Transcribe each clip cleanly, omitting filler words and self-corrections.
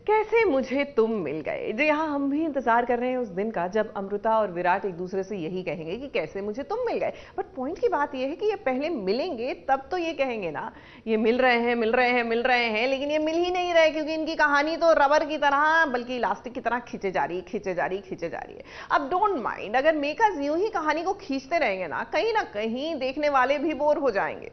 कैसे मुझे तुम मिल गए। जी हाँ, हम भी इंतजार कर रहे हैं उस दिन का जब अमृता और विराट एक दूसरे से यही कहेंगे कि कैसे मुझे तुम मिल गए। बट पॉइंट की बात यह है कि ये पहले मिलेंगे तब तो ये कहेंगे ना, ये मिल रहे हैं मिल रहे हैं मिल रहे हैं, लेकिन ये मिल ही नहीं रहे क्योंकि इनकी कहानी तो रबर की तरह बल्कि इलास्टिक की तरह खींचे जा रही खींचे जा रही खींचे जा रही है। अब डोंट माइंड, अगर मेकर्स यूं ही कहानी को खींचते रहेंगे ना कहीं देखने वाले भी बोर हो जाएंगे।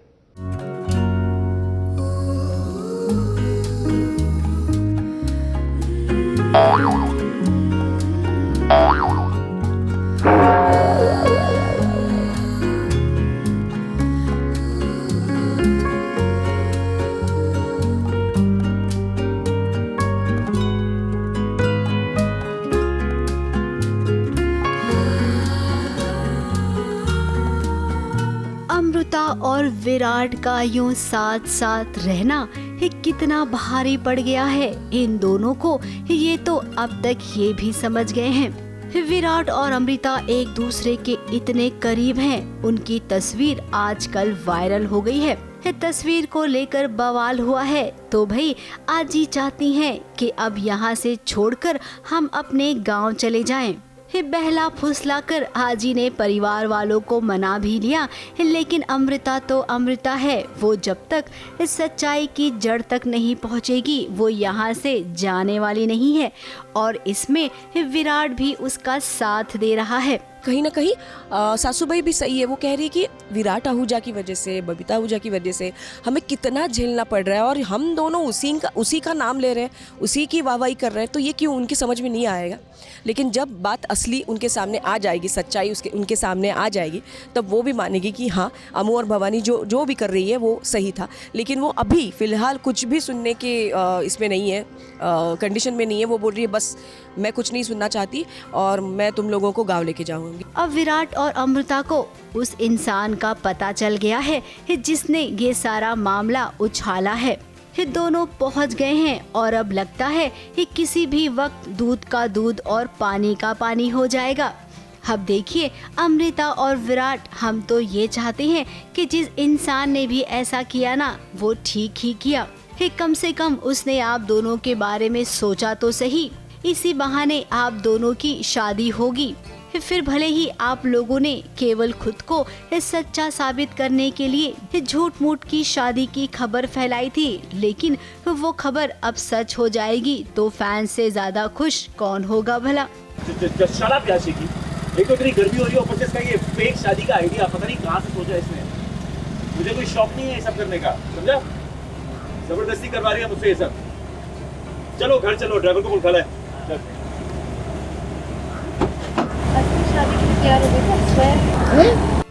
अमृता और विराट का यूं साथ साथ रहना ये कितना भारी पड़ गया है इन दोनों को, ये तो अब तक ये भी समझ गए हैं। विराट और अमृता एक दूसरे के इतने करीब हैं, उनकी तस्वीर आजकल वायरल हो गई है। तस्वीर को लेकर बवाल हुआ है तो भाई आज ही चाहती हैं कि अब यहाँ से छोड़कर हम अपने गांव चले जाएं। बहला फुसला कर हाजी ने परिवार वालों को मना भी लिया, लेकिन अमृता तो अमृता है, वो जब तक इस सच्चाई की जड़ तक नहीं पहुंचेगी वो यहाँ से जाने वाली नहीं है। और इसमें विराट भी उसका साथ दे रहा है। कहीं ना कहीं सासूबाई भी सही है, वो कह रही है कि विराट आहूजा की वजह से, बबीता आहूजा की वजह से हमें कितना झेलना पड़ रहा है और हम दोनों उसी का नाम ले रहे हैं, उसी की वाहवाही कर रहे हैं, तो ये क्यों उनकी समझ में नहीं आएगा। लेकिन जब बात असली उनके सामने आ जाएगी, सच्चाई उनके सामने आ जाएगी, तब वो भी मानेगी कि हाँ अमू और भवानी जो भी कर रही है वो सही था। लेकिन वो अभी फ़िलहाल कुछ भी सुनने के इसमें नहीं है, कंडीशन में नहीं है। वो बोल रही है बस मैं कुछ नहीं सुनना चाहती और मैं तुम लोगों को गाँव लेके जाऊँगी। अब विराट और अमृता को उस इंसान का पता चल गया है जिसने ये सारा मामला उछाला है। ये दोनों पहुंच गए हैं और अब लगता है कि किसी भी वक्त दूध का दूध और पानी का पानी हो जाएगा। अब देखिए अमृता और विराट, हम तो ये चाहते हैं कि जिस इंसान ने भी ऐसा किया ना वो ठीक ही किया। कम से कम उसने आप दोनों के बारे में सोचा तो सही। इसी बहाने आप दोनों की शादी होगी। फिर भले ही आप लोगों ने केवल खुद को सच्चा साबित करने के लिए झूठ मूठ की शादी की खबर फैलाई थी, लेकिन वो खबर अब सच हो जाएगी तो फैन से ज्यादा खुश कौन होगा भला। शराब प्यासी की एक तो इतनी गर्मी हो रही है, ऊपर से इसका ये फेक शादी का आइडिया पता नहीं कहाँ से सोचा इसने। मुझे कोई शौक नहीं है ये सब करने का, समझा। जबरदस्ती करवा रही है मुझसे ये सब। चलो घर चलो, ड्राइवर को बुला है।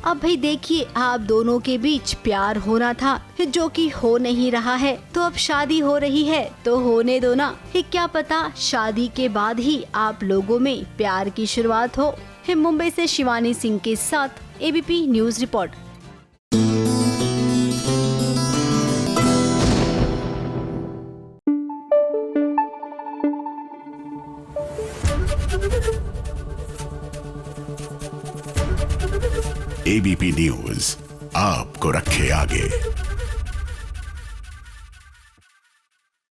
अब भाई देखिए आप दोनों के बीच प्यार होना था जो कि हो नहीं रहा है, तो अब शादी हो रही है तो होने दो ना। क्या पता शादी के बाद ही आप लोगों में प्यार की शुरुआत हो। मुंबई से शिवानी सिंह के साथ ABP news report. ABP news आपको रखे आगे।